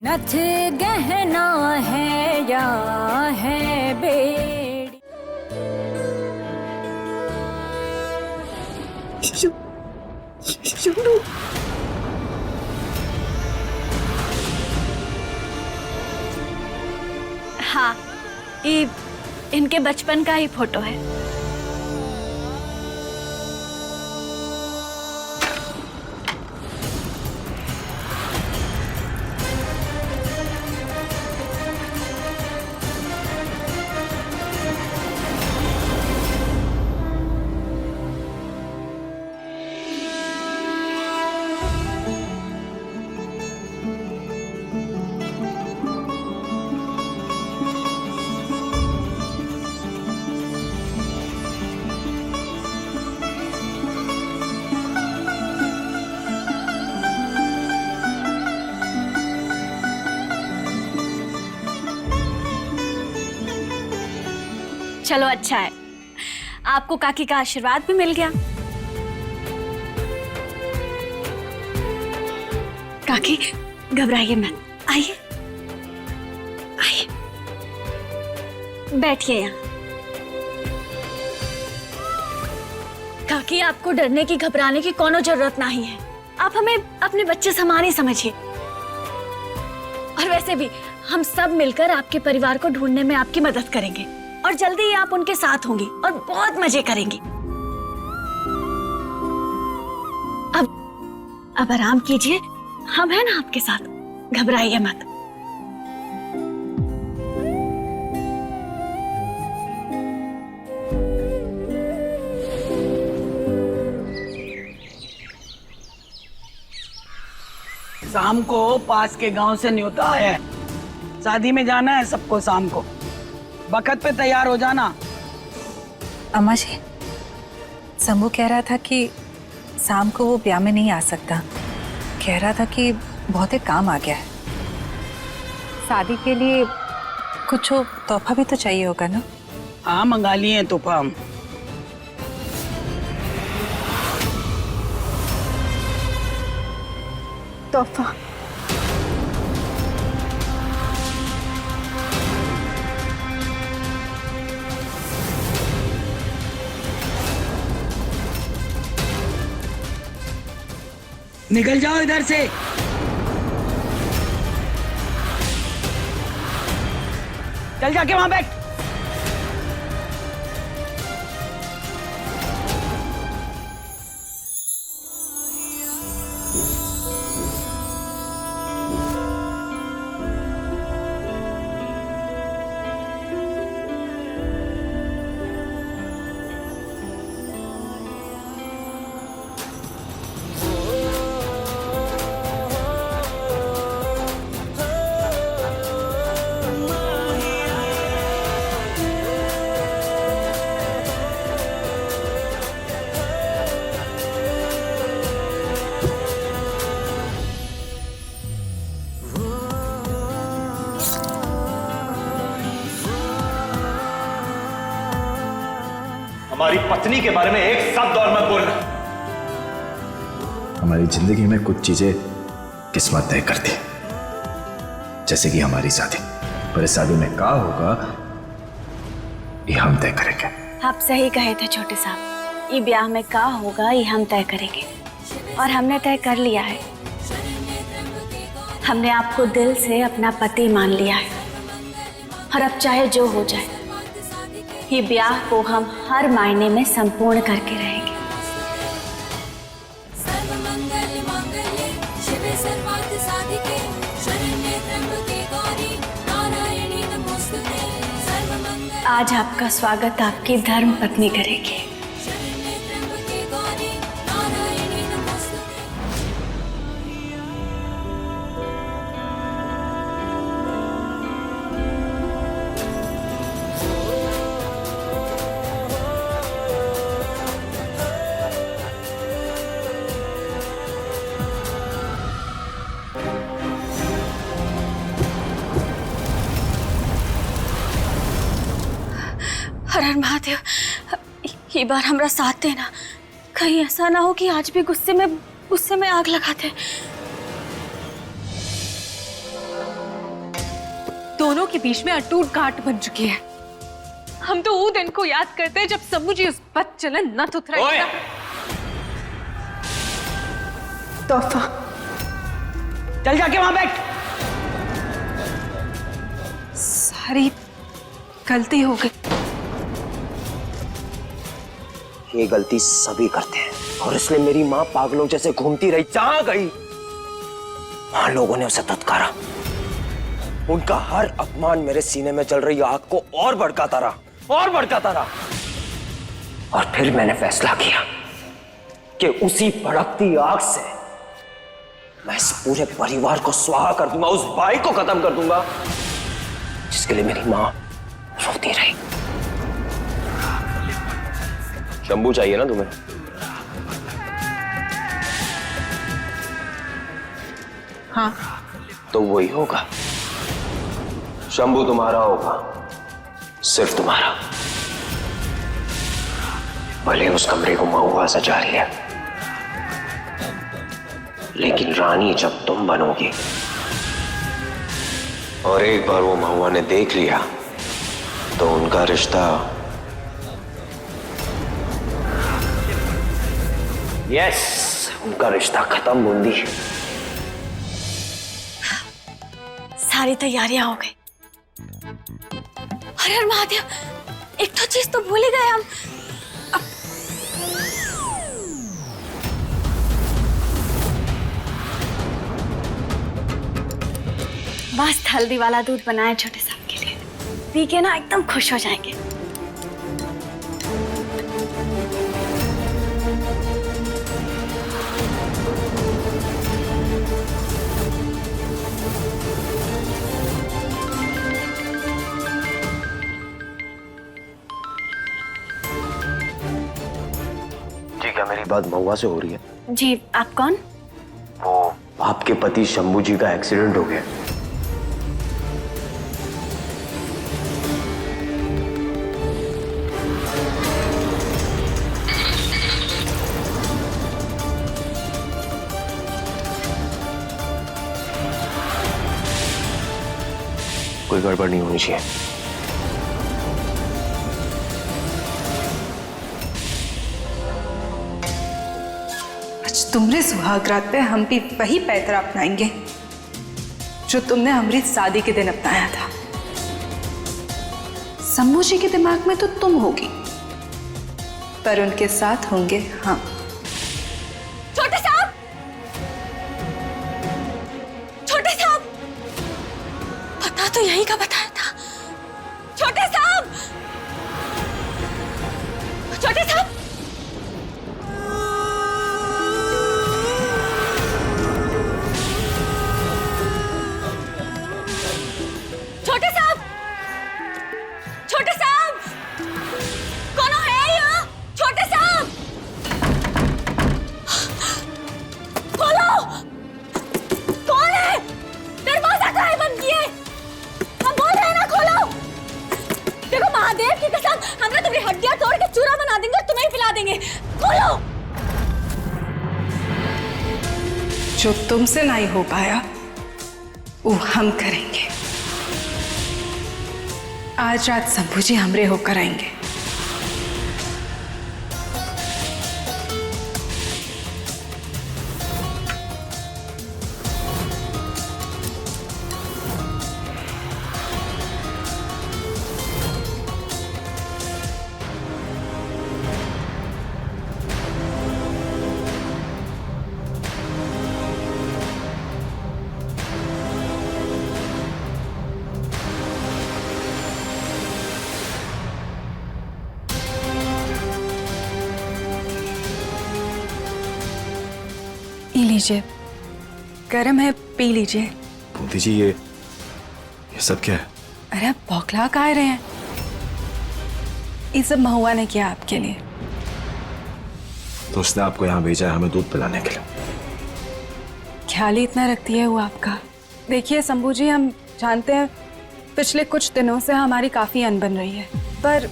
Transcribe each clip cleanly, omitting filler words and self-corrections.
रथ गहना है या है बेड़ी। शुरू हाँ, ये इनके बचपन का ही फोटो है। चलो अच्छा है, आपको काकी का आशीर्वाद भी मिल गया। काकी घबराइए मत, आइए आइए, बैठिए यहाँ। काकी आपको डरने की घबराने की कोनो जरूरत नहीं है। आप हमें अपने बच्चे समान ही समझिए। और वैसे भी हम सब मिलकर आपके परिवार को ढूंढने में आपकी मदद करेंगे और जल्दी ही आप उनके साथ होंगी और बहुत मजे करेंगी। अब आराम कीजिए, हम हैं ना आपके साथ, घबराइए मत। शाम को पास के गांव से न्योता आया है, शादी में जाना है सबको। शाम को वक्त पे तैयार हो जाना। अम्मा जी, शंभू कह रहा था कि शाम को वो ब्याह में नहीं आ सकता। कह रहा था कि बहुत ही काम आ गया है। शादी के लिए कुछ तोहफा भी तो चाहिए होगा ना? हाँ, मंगा लिए हैं तोहफा हम। तोहफा? निकल जाओ इधर से। चल जाके वहां बैठ। हमारी पत्नी के बारे में एक शब्द और मत बोलना। हमारी जिंदगी में कुछ चीजें किस्मत तय करती, जैसे कि हमारी शादी। पर इस शादी में क्या होगा ये हम तय करेंगे। आप सही कहे थे छोटे साहब, ये ब्याह में क्या होगा ये हम तय करेंगे और हमने तय कर लिया है। हमने आपको दिल से अपना पति मान लिया है और अब चाहे जो हो जाए ये ब्याह को हम हर मायने में संपूर्ण करके रहेंगे। आज आपका स्वागत आपकी धर्म पत्नी करेगी। हर हर महादेव, ये बार हमरा साथ देना। कहीं ऐसा ना हो कि आज भी गुस्से में आग लगाते। दोनों के बीच में अटूट गांठ बन चुकी है। हम तो वो दिन को याद करते हैं जब शंभू जी उस बद चलन नथ उतराई। तोहफा, चल जाके वहां बैठ। सारी गलती हो गई। ये गलती सभी करते हैं और इसलिए मेरी माँ पागलों जैसे घूमती रही। जहां गई वहां लोगों ने उसे धत्कारा। उनका हर अपमान मेरे सीने में चल रही आग को और भड़काता रहा और भड़काता रहा। और फिर मैंने फैसला किया कि उसी भड़कती आग से मैं इस पूरे परिवार को स्वाहा कर दूंगा, उस भाई को खत्म कर दूंगा जिसके लिए मेरी माँ रोती रही। शंभू चाहिए ना तुम्हें? हाँ, तो वही होगा। शंभू तुम्हारा होगा, सिर्फ तुम्हारा। भले उस कमरे को महुआ सजा रही है, लेकिन रानी जब तुम बनोगी और एक बार वो महुआ ने देख लिया तो उनका रिश्ता उनका रिश्ता खत्म बूंदी। सारी तैयारियां हो गई। हर हर महादेव, एक तो चीज तो भूल ही गए हम। मस्त हल्दी वाला दूध बनाए छोटे साहब के लिए, पी के ना एकदम खुश हो जाएंगे। जी, क्या मेरी बात महुआ से हो रही है? जी, आप कौन? वो आपके पति शंभू जी का एक्सीडेंट हो गया। कोई गड़बड़ नहीं होनी चाहिए। आज तुम्हारे सुहागरात पे हम भी वही पैतरा अपनाएंगे जो तुमने हमारी शादी के दिन अपनाया था। शंभू जी के दिमाग में तो तुम होगी, पर उनके साथ होंगे हम। छोटे साहब, छोटे साहब, पता तो यही का बताया था। छोटे साहब, छोटे साहब, छोटे साहब, छोटे साहब, कौन है यहाँ? छोटे साहब, खोलो। कौन है? दरवाजा काहे बंद किए? हम बोल रहे हैं ना, खोलो। देखो महादेव की कसम, हम ना तुम्हारी हड्डियां तोड़ के चूरा बना देंगे और तुम्हें ही पिला देंगे। खोलो। जो तुमसे नहीं हो पाया वो हम करेंगे। आज रात शंभू जी हमरे होकर आएंगे। पी लीजिए, गर्म है, पी लीजिए। बूंदी जी, ये सब क्या है? अरे आप बौखला कहाँ रहे हैं? ये सब महुआ ने किया आपके लिए। तो उसने आपको यहाँ भेजा है हमें दूध पिलाने के लिए। ख्याल ही इतना रखती है वो आपका। देखिए शंभू जी, हम जानते हैं पिछले कुछ दिनों से हमारी काफी अनबन रही है, पर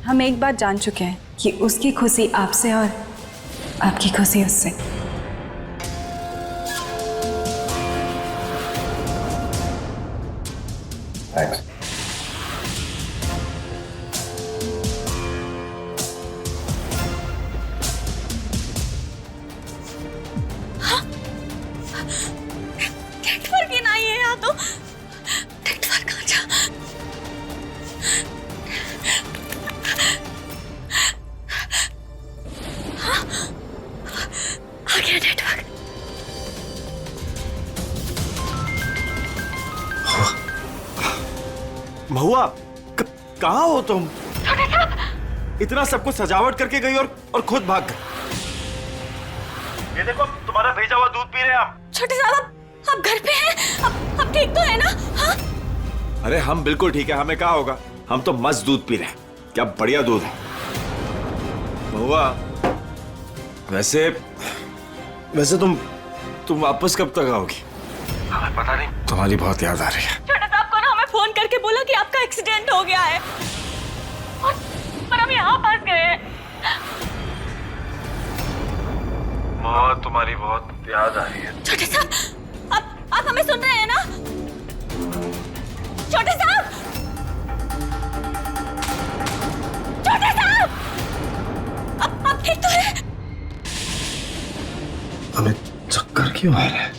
हम एक बात जान चुके हैं कि उसकी खुशी आपसे और आपकी खुशी उससे। थैंक्स। नेटवर्क ही नहीं है यहाँ तो। नेटवर्क कहाँ जा? हाँ, आ गया नेटवर्क। महुआ, कहाँ हो तुम? इतना सब कुछ सजावट करके गई और खुद भाग गई। ये देखो, तुम्हारा भेजा हुआ दूध पी रहे हैं हम। छोटे साहब, आप घर पे हैं? आप ठीक तो है ना? हाँ? अरे हम बिल्कुल ठीक है, हमें क्या होगा? हम तो मस्त दूध पी रहे हैं। क्या बढ़िया दूध है। महुआ, वैसे तुम वापस कब तक आओगी? हमें पता नहीं। तुम्हारी बहुत याद आ रही है। छोटे साहब को ना हमें फोन करके बोला कि आपका एक्सीडेंट हो गया है और हम यहाँ फंस गए हैं। महुआ, तुम्हारी बहुत याद आ रही है। छोटे साहब, आप हमें सुन रहे हैं ना? छोटे साहब, छोटे साहब, आप ठीक तो है? हमें चक्कर क्यों आ रहा है?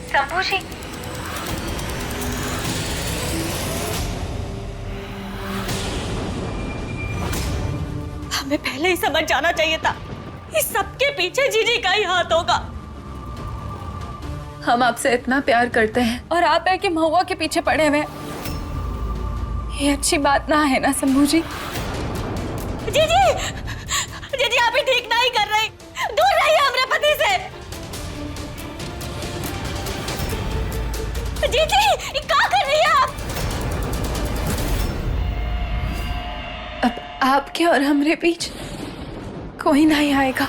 शंभू जी, हमें पहले ही समझ जाना चाहिए था। इस सबके पीछे जीजी का ही हाथ होगा। हम आपसे इतना प्यार करते हैं और आप है कि महुआ के पीछे पड़े हुए हैं। ये अच्छी बात ना है ना शंभू जी? जीजी, जीजी आप ही ठीक नहीं कर रहे। दूर रहिए हमारे पति से। जीजी, ये क्या कर रही है आप? अब आपके और हमरे बीच कोई नहीं आएगा।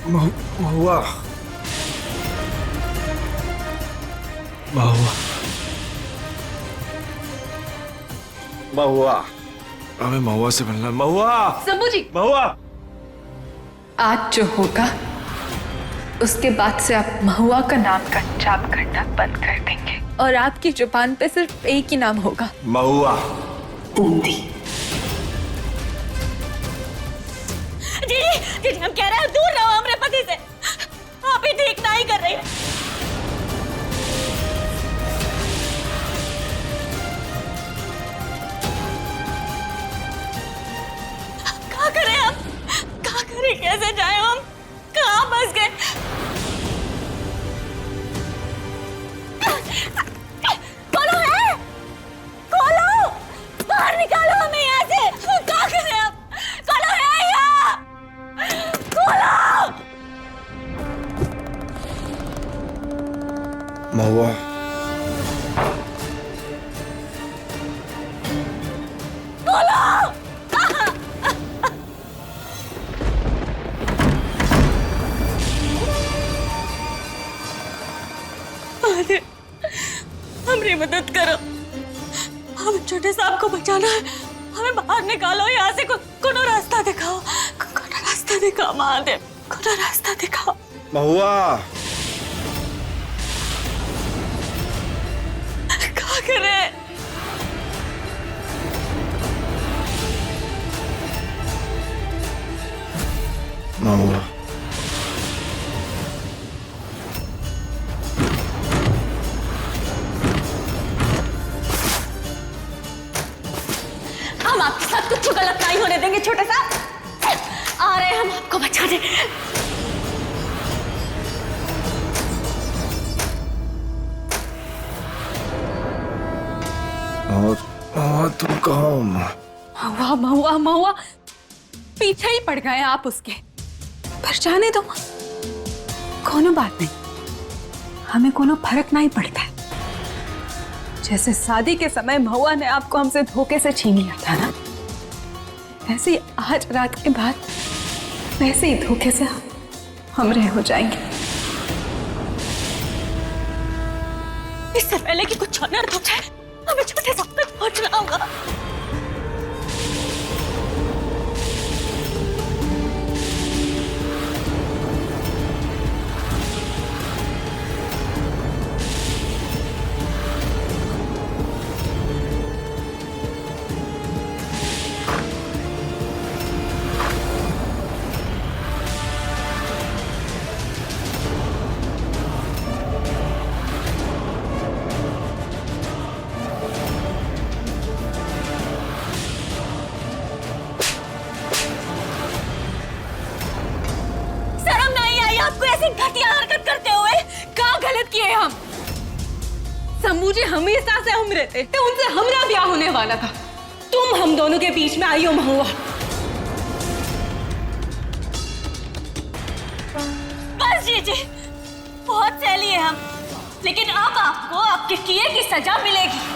महुआ, हमें महुआ से मिलना। महुआ, शंभू जी, महुआ, आज जो होगा उसके बाद से आप महुआ का नाम का जाप करना बंद कर देंगे और आपकी जुबान पे सिर्फ एक ही नाम होगा, महुआ। बूंदी। जीजी, जीजी हम कह रहे हैं दूर रहो हमारे पति से। आप ही ठीक नहीं कर रही। क्या करें हम? क्या करें? कैसे जाए हम? कहाँ फंस गए? खोलो है, खोलो, बाहर निकालो हमें यहाँ से। क्या करें हम? खोलो है यहाँ, खोलो। महुआ, हमारी मदद करो। हम छोटे साहब को बचाना है। हमें बाहर निकालो यहाँ से। कोनो रास्ता दिखाओ, कोनो रास्ता दिखाओ महादेव, कोनो रास्ता दिखाओ। महुआ, क्या करें? महुआ, हम आपके साथ कुछ गलत नहीं होने देंगे छोटे साहब। आ रहे हैं हम आपको बचाने। महुआ, तुम कहाँ हो? महुआ, महुआ, महुआ, पीछे ही पड़ गए आप उसके। पर जाने दो, कोनो बात नहीं, हमें कोनो फर्क नहीं पड़ता है। जैसे शादी के समय महुआ ने आपको हमसे धोखे से छीन लिया था ना, वैसे ही आज रात के बाद वैसे ही धोखे से हम रह हो जाएंगे। इससे पहले कि कुछ अनर्थ हो जाए, हमें छोटे साहब तक पहुंचना होगा। ऐसी घटिया हरकत करते हुए? क्या गलत किए हम? शंभू जी हमेशा से हम रहते थे, उनसे हमारा ब्याह होने वाला था। तुम हम दोनों के बीच में आई हो महुआ। बस जीजी, बहुत सह लिए हम, लेकिन अब आपको आपके किए की सजा मिलेगी।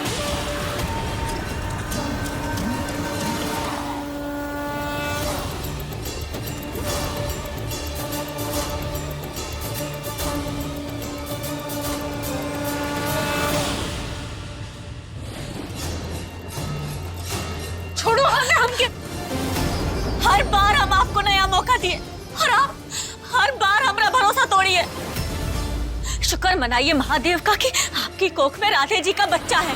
छोड़ो हमें, हर बार हम आपको नया मौका दिए और आप हर बार हमारा भरोसा तोड़िए। शुक्र मनाइए महादेव का कि आपकी कोख में राधे जी का बच्चा है,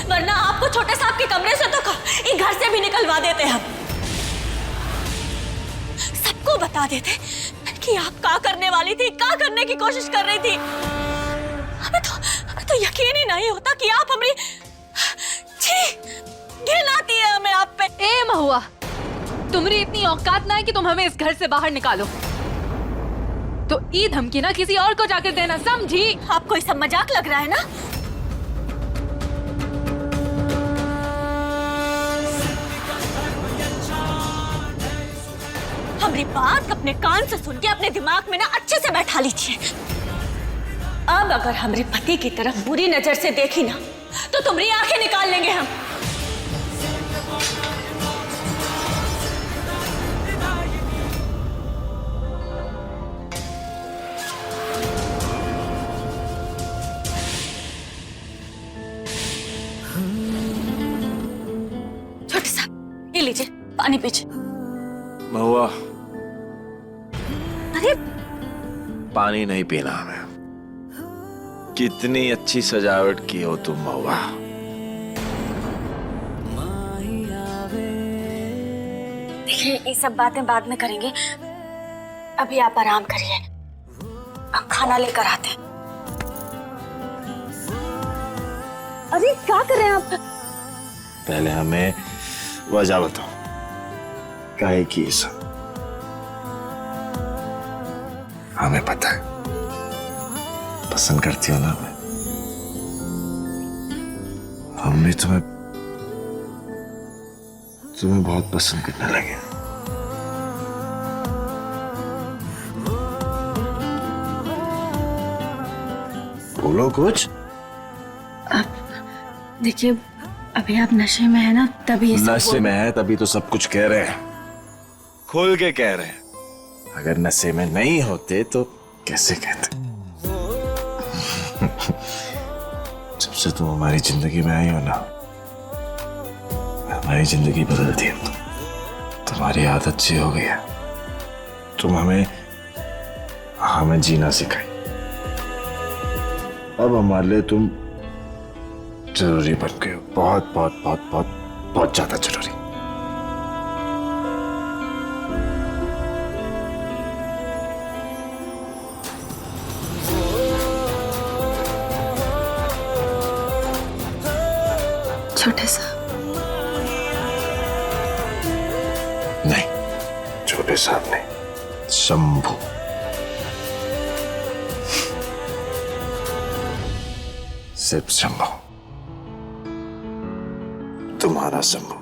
वरना आपको छोटे साहब के कमरे से तो इस घर से भी निकलवा देते हम। सबको बता देते कि आप क्या करने वाली थी, क्या करने की कोशिश कर रही थी। हमें तो यकीन ही नहीं होता कि आप हमारी घिन आती है हमें आप पे। ए महुआ, तुम्हारी इतनी औकात ना है कि तुम हमें इस घर से बाहर निकालो, तो ये धमकी ना किसी और को जाकर देना, समझी? आपको ये सब मजाक लग रहा है ना? हमारी बात अपने कान से सुन के अपने दिमाग में ना अच्छे से बैठा लीजिए। अब अगर हमारे पति की तरफ बुरी नजर से देखी ना तो तुम्हारी आंखें निकाल लेंगे हम। छोटे साहब, ये लीजिए पानी पीजिए। महुआ, अरे पानी नहीं पीना हमें। कितनी अच्छी सजावट की हो तुम महुआ। देखिए, ये सब बातें बाद में करेंगे, अभी आप आराम करिए, अब खाना लेकर आते हैं। अरे क्या कर रहे हैं आप? पहले हमें वजह बताओ, काहे की ये सब? हमें पता है, पसंद करती हो ना हमें। हम भी तुम्हें बहुत पसंद करने लगे। बोलो कुछ। देखिए, अभी आप नशे में है ना, तभी नशे में है तभी तो सब कुछ कह रहे हैं, खोल के कह रहे हैं। अगर नशे में नहीं होते तो कैसे कहते? जब से तुम हमारी जिंदगी में आई हो ना, हमारी जिंदगी बदल दी। तुम्हारी आदत सी हो गई है, तुम हमें जीना सिखाई। अब हमारे लिए तुम जरूरी बन गए हो, बहुत बहुत बहुत बहुत बहुत ज्यादा जरूरी। छोटे साहब नहीं, छोटे साहब नहीं, शंभू। सिर्फ शंभू, तुम्हारा शंभू।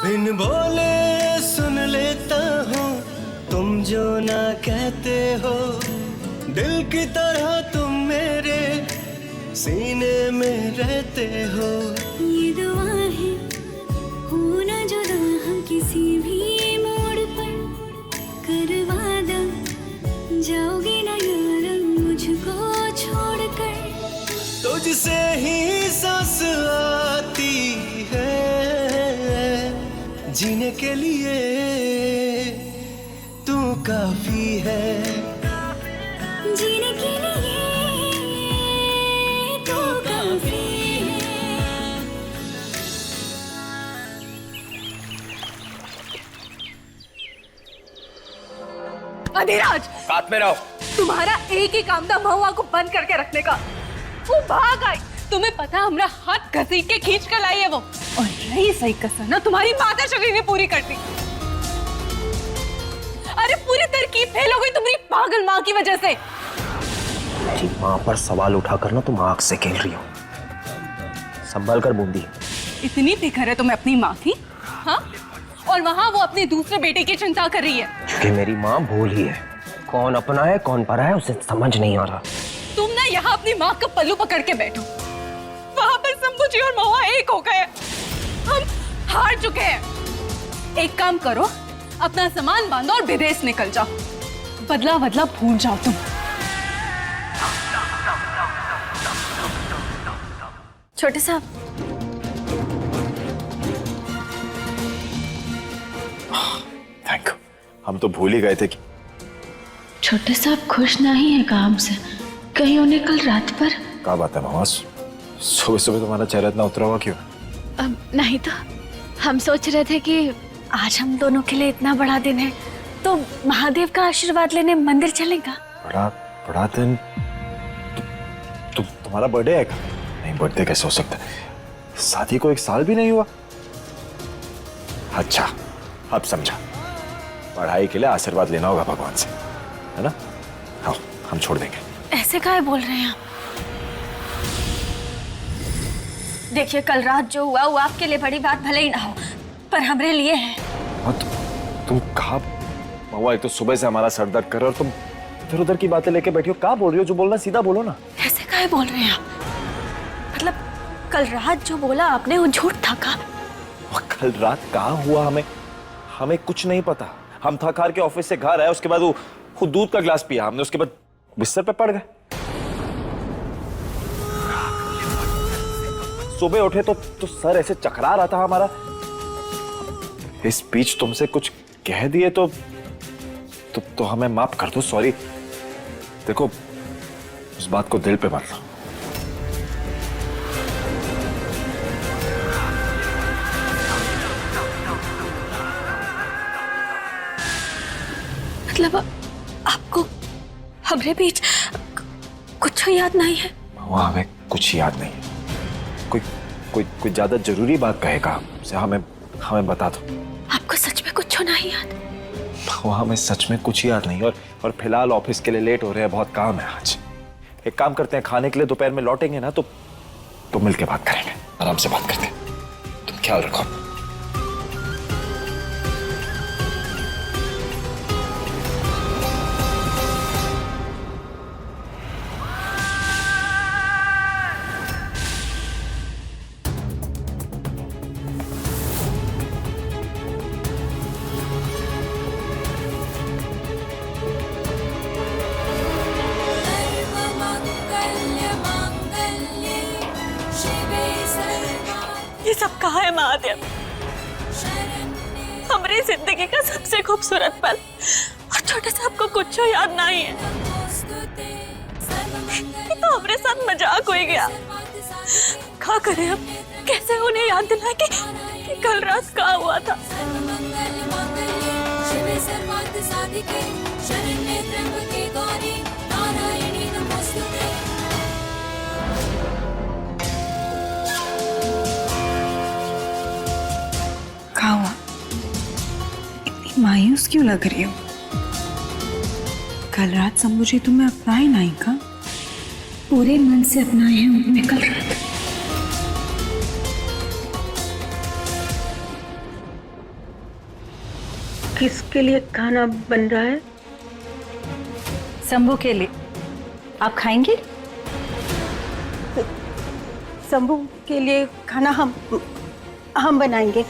बिन बोले सुन लेता हूँ तुम जो ना कहते हो, दिल की तरह तुम मेरे सीने में रहते हो। ये दुआ है होना जुदा हम किसी भी मोड़ पर, कर वादा जाओगे ना यार मुझको छोड़कर। तुझसे ही सांस आती है, जीने के लिए तू काफी है, जीने के लिए तो काफी है। अधिराज, साथ में रहो। तुम्हारा एक ही काम था महुआ को बंद करके रखने का। वो भाग आई, तुम्हें पता हमरा हाथ घसीट के खींच कर लाई है वो। और यही सही कसर ना तुम्हारी माता शक्ति ने पूरी कर दी। अरे पूरी तरकीब फेल हो गई तुम्हारी पागल माँ की वजह से। मेरी माँ पर सवाल उठाकर ना तुम आग से खेल रही हो। संभल कर बूंदी। इतनी फिक्र है तुम्हें अपनी माँ की? हाँ? और वहाँ वो अपने दूसरे बेटे की चिंता कर रही है। क्योंकि मेरी माँ भोली है, कौन अपना है कौन परा है उसे समझ नहीं आ रहा। तुम ना यहाँ अपनी माँ का पल्लू पकड़ के बैठो। वहाँ पर शंभू जी और महुआ एक हो गए। हम हार चुके हैं। एक काम करो, अपना सामान बांधो और विदेश निकल जाओ। बदला बदला भूल जाओ तुम। छोटे साहब, थैंक यू। हम तो भूल ही गए थे कि छोटे साहब खुश नहीं है काम से, कहीं उन्हें कल रात पर। क्या बात है मामा, सुबह सुबह तुम्हारा चेहरा इतना उतरा हुआ क्यों? नहीं तो हम सोच रहे थे कि आज हम दोनों के लिए इतना बड़ा दिन है, तो महादेव का आशीर्वाद लेने मंदिर चलेगा। बड़ा बड़ा दिन? तुम्हारा बर्थडे है क्या? नहीं, बर्थडे कैसे हो सकता है? शादी को 1 साल भी नहीं हुआ। अच्छा, अब समझा। पढ़ाई के लिए आशीर्वाद लेना होगा भगवान से, है ना? हाँ, हम छोड़ देंगे। ऐसे काहे बोल रहे हैं आप? देखिए, कल रात जो हुआ वो आपके लिए बड़ी बात भले ही ना हो, पर हमारे लिए है। हाँ, तुम कहा महुआ, एक तो सुबह से हमारा सर दर्द कर रहा है और तुम इधर उधर की बातें लेके बैठी हो। क्या बोल रही हो? जो बोलना सीधा बोलो ना। ऐसे काहे बोल रहे हैं आप? मतलब कल रात जो बोला आपने वो झूठ था का? कल रात कहाँ हुआ हमें कुछ नहीं पता। हम थक हार के ऑफिस से घर आए, उसके बाद वो दूध का ग्लास पिया हमने, उसके बाद बिस्तर पे पड़ गए। सुबह उठे तो सर ऐसे चकरा रहा था हमारा। इस बीच तुमसे कुछ कह दिए तो हमें माफ कर दो, सॉरी। देखो, उस बात को दिल पे मत लो। मतलब आपको हमारे बीच कुछ याद नहीं है? महुआ, हमें कुछ याद नहीं है। कोई ज्यादा जरूरी बात कहेगा हमसे, हमें बता दो। आपको सच में कुछ नहीं याद? महुआ, हमें सच में कुछ याद नहीं। और फिलहाल ऑफिस के लिए लेट हो रहे हैं, बहुत काम है आज। एक काम करते हैं, खाने के लिए दोपहर में लौटेंगे ना तो मिलके बात करेंगे, आराम से बात करते हैं। तुम ख्याल रखो। ये सब कहाँ है महादेव? हमारी जिंदगी का सबसे खूबसूरत पल, और छोटे साहब को कुछ याद नहीं है। ये तो हमारे साथ मजाक हो गया। क्या करें अब? कैसे उन्हें याद दिलाए कि कल रात क्या हुआ था? क्या हुआ? इतनी मायूस क्यों लग रही हो? कल रात शंभू जी तुम्हें अपनाए नहीं का? पूरे मन से अपनाए हैं उन्होंने कल रात। किसके लिए खाना बन रहा है? शंभू के लिए। आप खाएंगे? शंभू के लिए खाना हम बनाएंगे।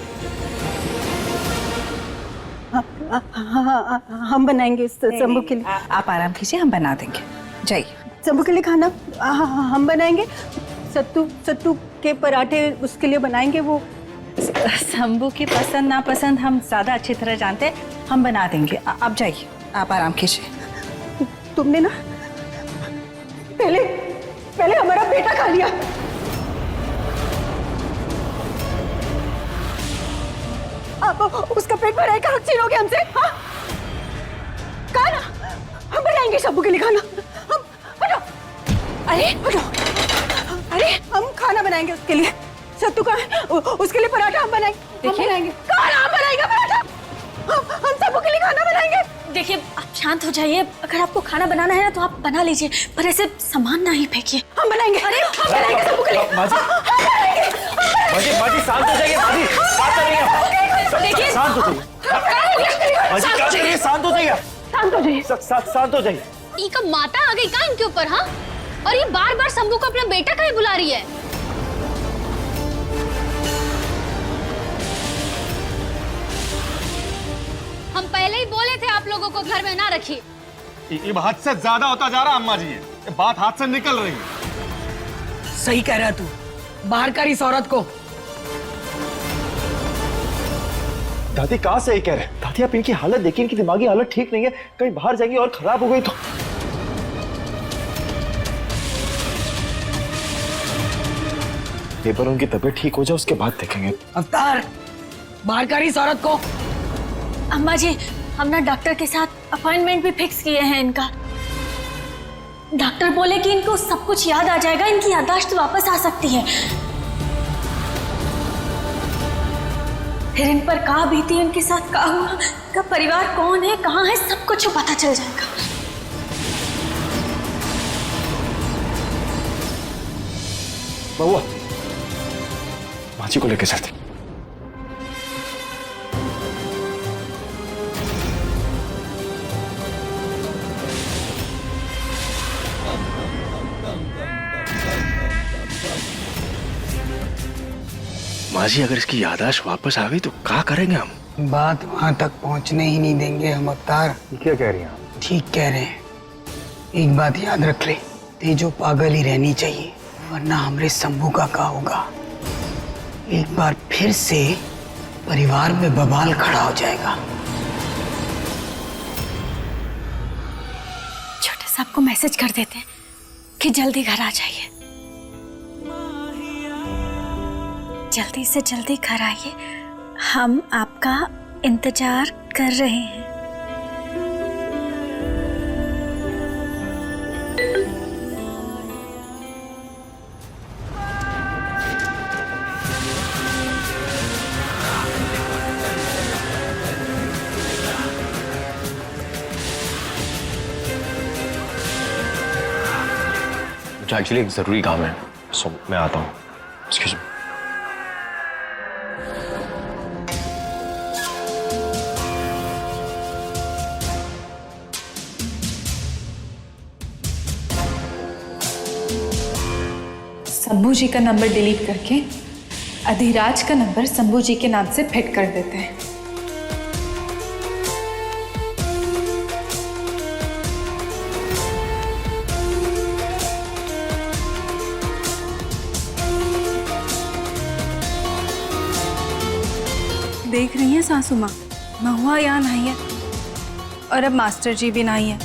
हम बनाएंगे शंभू के लिए। आप आराम कीजिए, हम बना देंगे। जाइए। शंभू के लिए खाना हम बनाएंगे। सत्तू सत्तू के पराठे उसके लिए बनाएंगे। वो शंभू की पसंद नापसंद हम ज़्यादा अच्छी तरह जानते हैं, हम बना देंगे। आप जाइए, आप आराम कीजिए। तुमने ना पहले पहले हमारा बेटा खा लिया। अब उसका पेट भराई का हक छीनोगे हमसे? हाँ? कहा ना हम बनाएंगे शंभू के लिए खाना। हम हटो, अरे हटो, अरे हम खाना बनाएंगे उसके लिए। सत्तू का उसके लिए पराठा हम बनाएंगे। हम बनाएंगे खाना, हम बनाएंगे पराठा। हम शंभू के लिए खाना बनाएंगे। देखिए आप शांत हो जाइए, अगर आपको खाना बनाना है ना तो आप बना लीजिए, पर ऐसे सामान ना ही फेंकिए। हम बनाएंगे, अरे हम बनाएंगे शंभू के लिए। माजी, माजी शांत हो जाइए। माजी बात कर रही है। देखिए शांत हो जाइए। माजी क्या कर रही है? शांत हो जाइए। शांत हो जाइए। शांत हो जाइए। इनका माता आ गई का इनके ऊपर? हाँ, और ये बार बार शंभू को अपना बेटा काहे बुला रही है? हम पहले ही बोले थे आप लोगों को घर में ना रखिए। ये हद से ज्यादा होता जा रहा अम्मा जी, ये बात हाथ से निकल रही है। सही कह रहा है तू, बाहर कर इस औरत को। दादी कहाँ से कह रहे हैं? दादी आप इनकी हालत देखिए, इनकी दिमागी हालत ठीक नहीं है, कहीं बाहर जाएंगी और खराब हो गई तो। एक बार उनकी तबीयत ठीक हो जाए उसके बाद देखेंगे। अवतार, बाहर कर इस औरत को। अम्मा जी, हम ना डॉक्टर के साथ अपॉइंटमेंट भी फिक्स किए हैं इनका। डॉक्टर बोले कि इनको सब कुछ याद आ जाएगा, इनकी याददाश्त वापस आ सकती है। फिर इन पर कहाँ बीती, इनके साथ क्या हुआ, इनका परिवार कौन है, कहाँ है, सब कुछ पता चल जाएगा। बउआ, माची को लेके चलते। माजी अगर इसकी याददाश्त वापस आ गई तो क्या करेंगे हम? बात वहां तक पहुंचने ही नहीं देंगे हम अवतार। क्या कह रही हैं आप? ठीक कह रहे हैं। एक बात याद रख ले, तेजो पागल ही रहनी चाहिए, वरना हमरे शंभू का क्या होगा। एक बार फिर से परिवार में बवाल खड़ा हो जाएगा। छोटे साहब को मैसेज कर देते हैं कि जल्दी घर आ जाइए, जल्दी से जल्दी घर आइए, हम आपका इंतजार कर रहे हैं। मुझे एक्चुअली एक जरूरी काम है, सो मैं आता हूँ। Excuse me. शंभू जी का नंबर डिलीट करके अधिराज का नंबर शंभू जी के नाम से फिट कर देते हैं। देख रही हैं सासू माँ, महुआ यहाँ नहीं है और अब मास्टर जी भी नहीं है।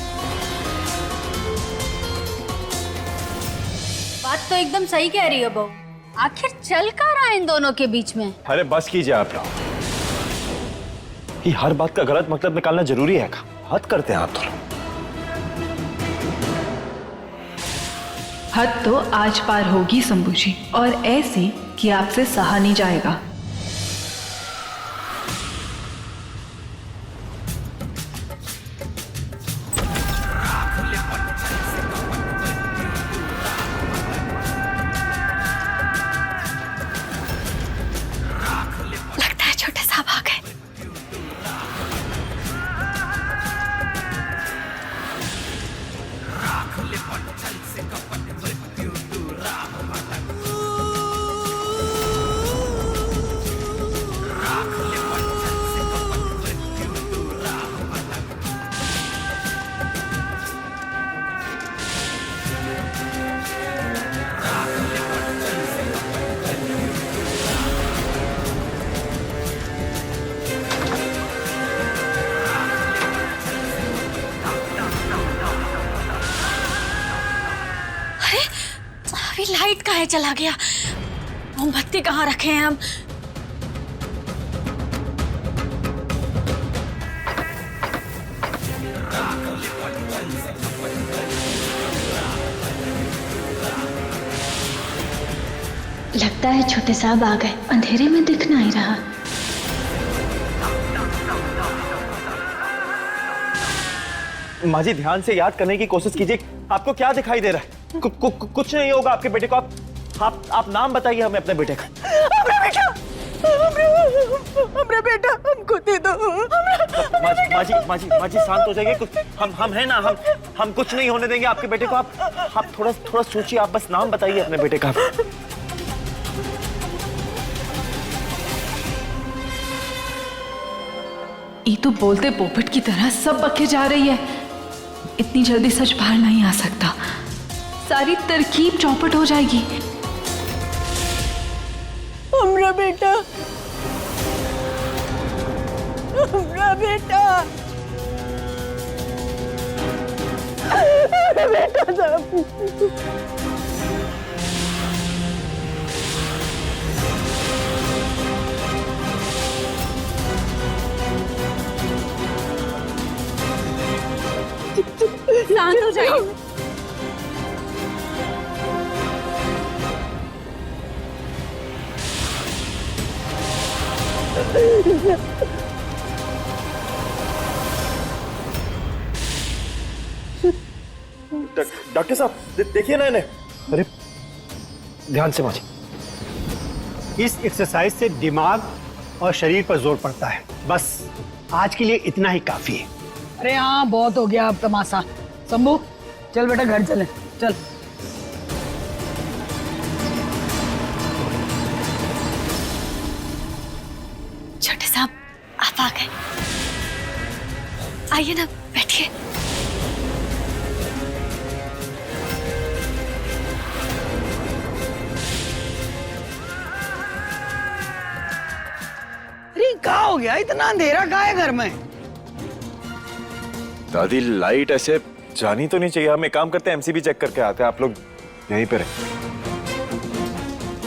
बात तो एकदम सही कह रही हो बहू, आखिर चल क्या रहा है इन दोनों के बीच में? अरे बस कीजिए आप लोग, ये हर बात का गलत मतलब निकालना जरूरी है? हद करते हैं आप तो। हद तो आज पार होगी शंभू जी, और ऐसी कि आपसे सहा नहीं जाएगा। लगता है छोटे साहब आ गए। लाइट कहाँ है? चला गया। मोमबत्ती कहाँ रखे हैं हम? लगता है छोटे साहब आ गए, अंधेरे में दिख नहीं रहा। माँ जी ध्यान से याद करने की कोशिश कीजिए, आपको क्या दिखाई दे रहा है? कुछ नहीं होगा आपके बेटे को। आप नाम बताइए हमें अपने बेटे का। हमरे बेटा हमको दे दो। माँ जी शांत हो जाइए। हम हैं ना, हम कुछ नहीं होने देंगे आपके बेटे को। आप थोड़ा सोचिए, आप बस नाम बताइए अपने बेटे का। ये तो बोलते पोपट की तरह सब बके जा रही है। इतनी जल्दी सच बाहर नहीं आ सकता, सारी तरकीब चौपट हो जाएगी। हमरा बेटा, हमरा बेटा, हमरा बेटा साहब। शांत हो जाइए। डॉक्टर साहब देखिए ना इन्हें। अरे ध्यान से माँ। इस एक्सरसाइज से दिमाग और शरीर पर जोर पड़ता है। बस आज के लिए इतना ही काफी है। अरे हाँ, बहुत हो गया अब तमाशा। शंभू चल बेटा घर चले, चल। छोटे साहब आप आ गए, आइए ना बैठिए। अरे क्या हो गया? इतना अंधेरा कहाँ है घर में? दादी लाइट ऐसे जानी तो नहीं चाहिए। हम एक काम करते हैं, एमसीबी चेक करके आते हैं। आप लोग यहीं पे रहे।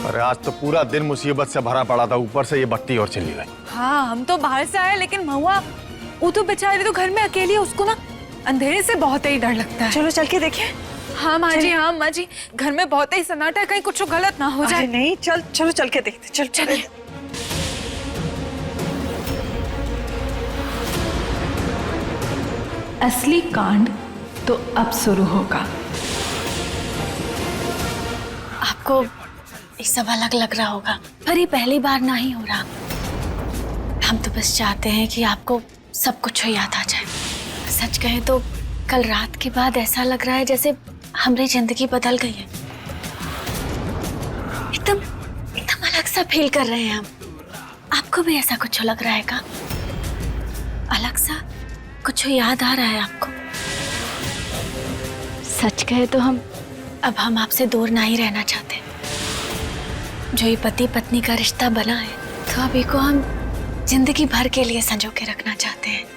अरे आज तो पूरा दिन मुसीबत से भरा पड़ा था, ऊपर से ये बत्ती और चली गई। हाँ हम तो बाहर से आए, लेकिन महुआ वो तो बेचारी तो घर में अकेली है, उसको ना अंधेरे से बहुत ही डर लगता है। चलो चल के देखें। हाँ माँ जी, हाँ माँ जी, घर में बहुत ही सन्नाटा है, कहीं कुछ गलत ना हो जाए। नहीं चलो चल के देखते। चल चलिए। असली कांड तो अब शुरू होगा। आपको ये सब अलग लग रहा होगा, पर ये पहली बार ना ही हो रहा। हम तो बस चाहते हैं कि आपको सब कुछ याद आ जाए। सच कहें तो कल रात के बाद ऐसा लग रहा है जैसे हमारी जिंदगी बदल गई है। एकदम एकदम अलग सा फील कर रहे हैं हम। आपको भी ऐसा कुछ लग रहा है क्या? अलग सा कुछ याद आ रहा है आपको? सच कहे तो हम आपसे दूर ना ही रहना चाहते। जो ये पति पत्नी का रिश्ता बना है, तो अभी को हम जिंदगी भर के लिए संजो के रखना चाहते हैं।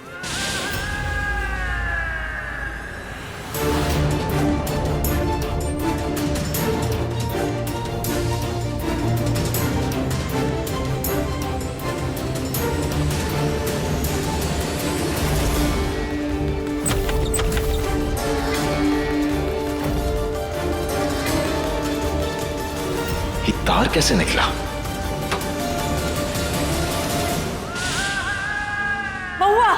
तार कैसे निकला? महुआ,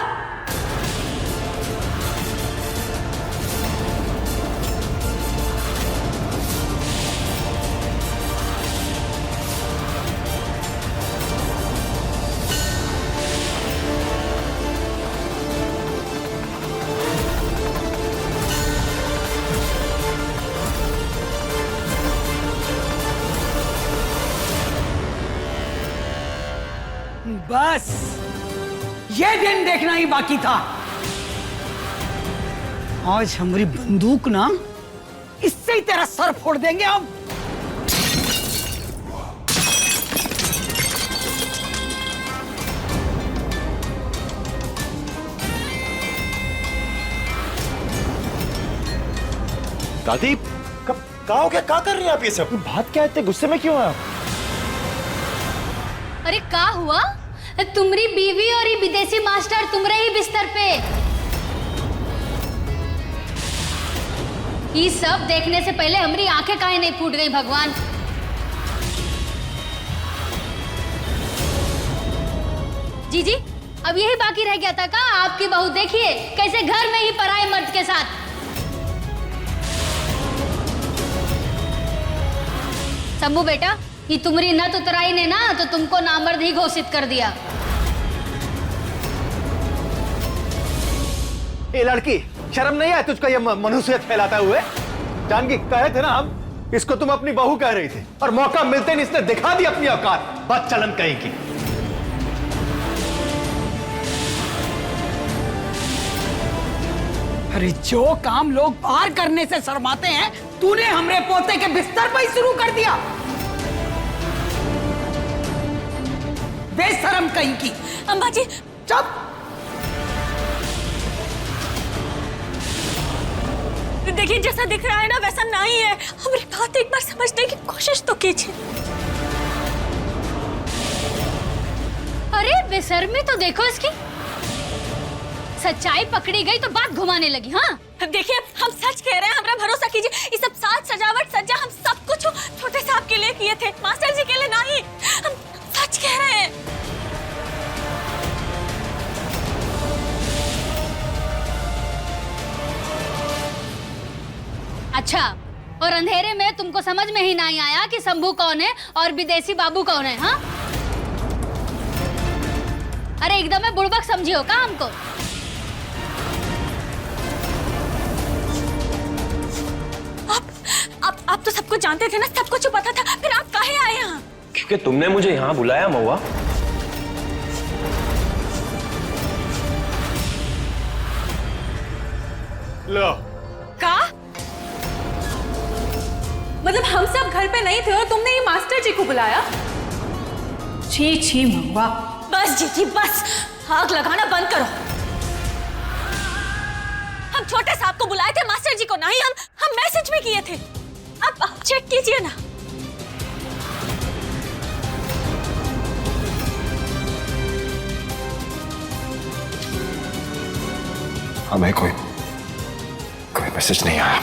बस ये दिन देखना ही बाकी था। आज हमारी बंदूक ना, इससे ही तेरा सर फोड़ देंगे हम। दादी का हो गया? क्या कर रही हैं आप ये सब? बात क्या है, इतने गुस्से में क्यों हैं आप? अरे का हुआ? तुम्हारी बीवी और ये विदेशी मास्टर तुम्हारे ही बिस्तर पे। ये सब देखने से पहले हमारी आंखें काहे नहीं फूट गई भगवान? जी जी, अब यही बाकी रह गया था का? आपकी बहू देखिए कैसे घर में ही पराए मर्द के साथ। शंभू बेटा, ये तुम्हारी नत उतराई ने ना तो तुमको नामर्द ही घोषित कर दिया। ये लड़की, शर्म नहीं है तुझको ये मनुष्यत फैलाता हुए? जानकी, कहे थे ना हम, इसको तुम अपनी बहू कह रही थी और मौका मिलते नहीं इसने दिखा दी अपनी औकात। बद चलन कहीं की। अरे जो काम लोग बाहर करने से शर्माते हैं, तूने हमरे पोते के बिस्तर पर ही शुरू कर दिया। बेशरम कहीं की। अम्मा जी चुप। देखिए, जैसा दिख रहा है ना वैसा नहीं है। हमारी बात एक बार समझने की कोशिश तो कीजिए। अरे बेशर्मी तो देखो इसकी। सच्चाई पकड़ी गई तो बात घुमाने लगी। हाँ देखिए, हम सच कह रहे हैं, हमारा भरोसा कीजिए। ये सब साज सजावट सज्जा हम सब कुछ छोटे साहब के लिए किए थे, मास्टर जी के लिए नहीं। हम सच कह रहे हैं। अच्छा, और अंधेरे में तुमको समझ में ही नहीं आया कि शंभू कौन है और विदेशी बाबू कौन है? हाँ, अरे एकदम बुड़बक समझियो का हमको? आप तो सब कुछ जानते थे ना, सब कुछ पता था, फिर आप काहे आए यहाँ? क्योंकि तुमने मुझे यहाँ बुलाया महुआ। लो। का? मतलब हम सब घर पे नहीं थे और तुमने ये मास्टर जी को बुलाया? छी छी महुआ। बस जीजी बस, आग लगाना बंद करो। हम छोटे साहब को बुलाए थे, मास्टर जी को नहीं। हम मैसेज भी किए थे। अब चेक कीजिए ना। हमें कोई मैसेज नहीं आया।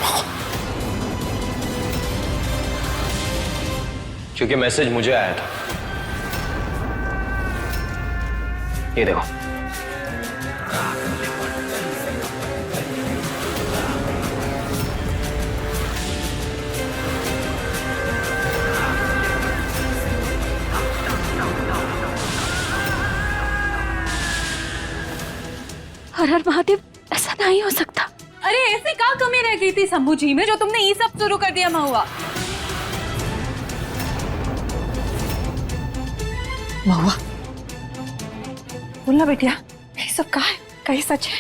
क्योंकि मैसेज मुझे आया था। ये देखो। हर हर महादेव, ऐसा नहीं हो सकता। अरे ऐसे क्या कमी रह गई थी शंभू जी में जो तुमने ये सब शुरू कर दिया महुआ? महुआ, बोलना बेटिया, ये सब कहीं सच है?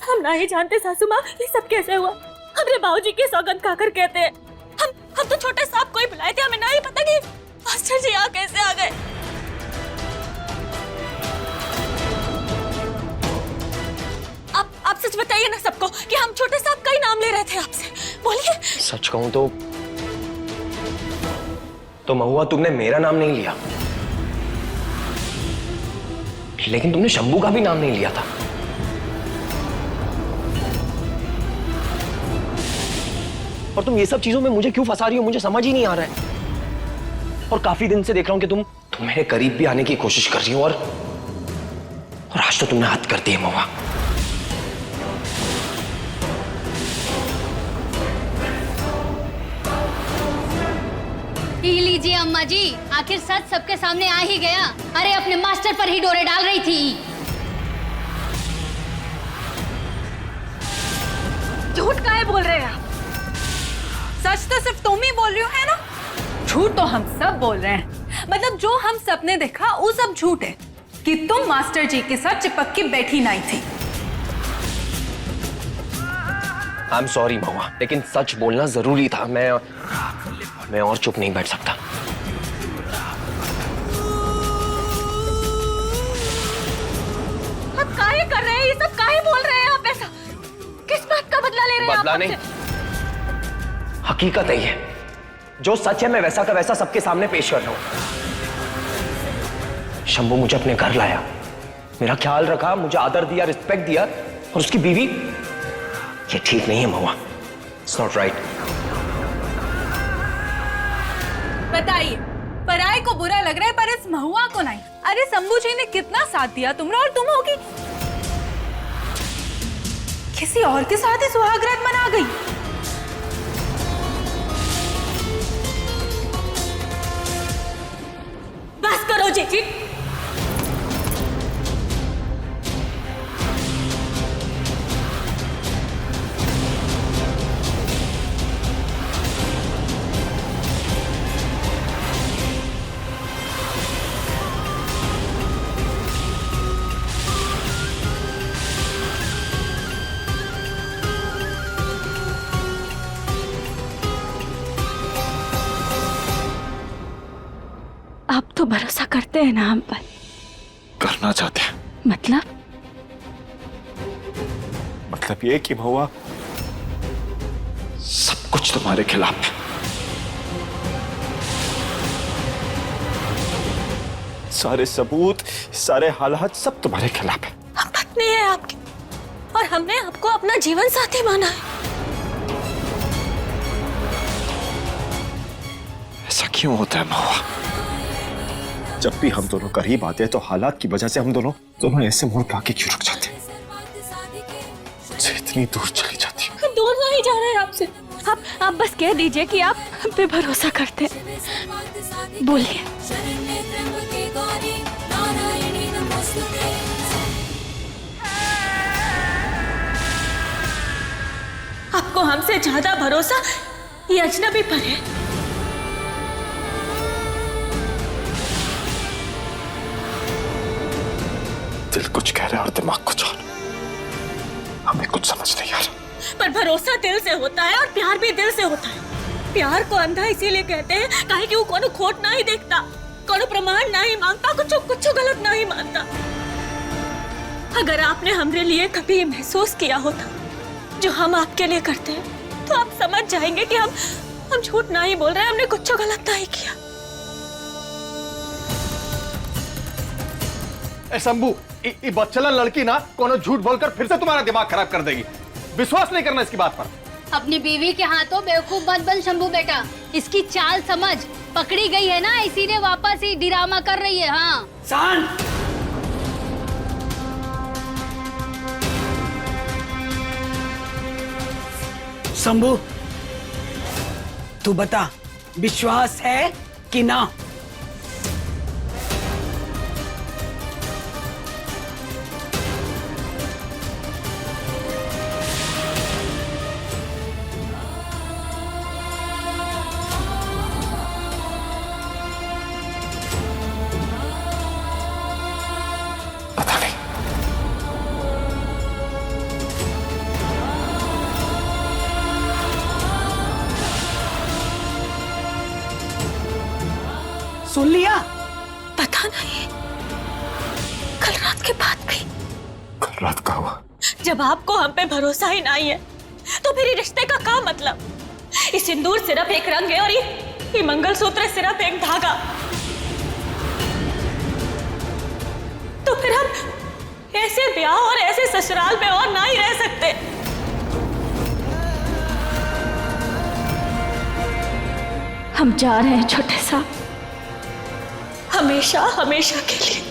हम नहीं जानते सासू माँ, ये सब कैसे हुआ। हमरे बाबूजी की सौगंध खाकर कहते हैं। हम तो छोटे साहब को ही बुलाए थे, हमें नहीं पता कि मास्टर जी यहाँ कैसे आ गए। आप सच बताइए ना सबको कि हम छोटे साहब का ही नाम ले रहे थे आपसे। बोलिए। सच कहूं तो महुआ, तुमने मेरा नाम नहीं लिया, लेकिन तुमने शंभू का भी नाम नहीं लिया था। और तुम ये सब चीजों में मुझे क्यों फंसा रही हो, मुझे समझ ही नहीं आ रहा है। और काफी दिन से देख रहा हूं कि तुम मेरे करीब भी आने की कोशिश कर रही हो, और आज तो तुमने हद कर दी है महुआ। पी लीजिए अम्मा जी, आखिर सच सबके सामने आ ही गया। अरे अपने मास्टर पर ही डोरे डाल रही थी। झूठ काहे बोल रहे हैं आप? सच तो सिर्फ तुम ही बोल रही हो, है ना? झूठ तो हम सब बोल रहे हैं। मतलब जो हम सबने देखा वो सब झूठ है कि तुम मास्टर जी के साथ चिपक के बैठी नहीं थी। आई एम सॉरी महुआ, लेकिन सच बोलना जरूरी था। मैं और चुप नहीं बैठ सकता। आप काहे कर रहे हैं ये सब? काहे बोल रहे हैं आप ऐसा? किस बात का बदला ले रहे हैं आप? बदला नहीं, हकीकत है ये। जो सच है मैं वैसा का वैसा सबके सामने पेश कर रहा हूं। शंभू मुझे अपने घर लाया, मेरा ख्याल रखा, मुझे आदर दिया, रिस्पेक्ट दिया, और उसकी बीवी, ये ठीक नहीं है महुआ। It's not right. बताइए, पराये को बुरा लग रहा है पर इस महुआ को नहीं। अरे शंभू जी ने कितना साथ दिया तुमरा, और तुम होगी किसी और के साथ ही सुहागरात मना गई। बस करो जीजी। आप तो भरोसा करते हैं ना हम पर? करना चाहते हैं। मतलब ये कि महुआ, सब कुछ तुम्हारे खिलाफ है। सारे सबूत, सारे हालात सब तुम्हारे खिलाफ है। हम पत्नी है आपकी, और हमने आपको अपना जीवन साथी माना है। ऐसा क्यों होता है महुआ? जब भी हम दोनों करीब आते हैं तो हालात की वजह से हम दोनों ऐसे मुड़ पाके क्यों रुक जाते हैं? मुझसे इतनी दूर चली जाती हूँ। दूर नहीं जा रहे हैं आपसे। आप बस कह दीजिए कि आप हम पे भरोसा करते हैं। बोलिए। आपको हमसे ज्यादा भरोसा ये अजनबी पर है। दिल कुछ कह रहा है और दिमाग कुछ और। हमें कुछ समझ नहीं आ रहा। पर भरोसा दिल से होता है और प्यार भी दिल से होता है। प्यार को अंधा इसीलिए कहते हैं काहे कि वो कोनो खोट नहीं देखता, कोनो प्रमाण नहीं मांगता, कुछ गलत नहीं मानता। अगर आपने हमरे लिए कभी महसूस किया होता जो हम आपके लिए करते हैं, तो आप समझ जाएंगे कि हम झूठ नहीं बोल रहे हैं, हमने कुछ गलत नहीं किया। शंभू, ये बच्चलन लड़की ना कोनो झूठ बोलकर फिर से तुम्हारा दिमाग खराब कर देगी। विश्वास नहीं करना इसकी बात पर। अपनी बीवी के हाथों बेवकूफ मत बन शंभू बेटा। इसकी चाल समझ, पकड़ी गई है ना, इसीलिए वापस ही ड्रामा कर रही है। हाँ शांत। शंभू, तू बता, विश्वास है कि ना? पता नहीं। सुन लिया? पता नहीं, कल रात के बाद भी। कल रात का हुआ? जब आपको हम पे भरोसा ही नहीं है, तो फिर ये रिश्ते का क्या मतलब? ये सिंदूर सिर्फ एक रंग है और ये मंगलसूत्र सिर्फ एक धागा। तो फिर हम ऐसे ब्याह और ऐसे ससुराल में और नहीं रह सकते। हम जा रहे हैं छोटे साहब, हमेशा हमेशा के लिए।